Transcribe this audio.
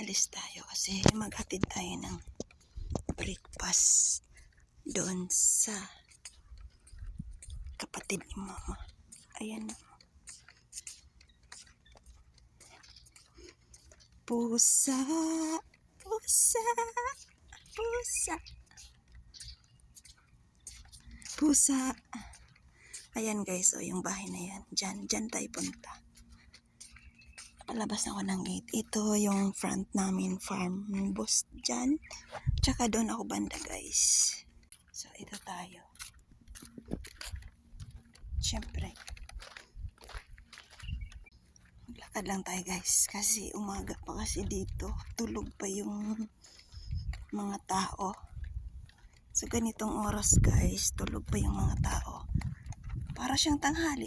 alis tayo kasi maghatid tayo ng breakfast doon sa kapatid ni mama. Ayan na. Pusa, pusa, pusa, pusa. Ayan guys, o yung bahay na yan. Diyan tayo punta. Palabas ako ng gate. Ito yung front namin, farm ng boss dyan. Tsaka doon ako banda guys. So ito tayo. Siyempre. Maglakad lang tayo guys. Kasi umaga pa kasi dito. Tulog pa yung mga tao. So ganitong oras guys, tulog pa yung mga tao. Para siyang tanghali.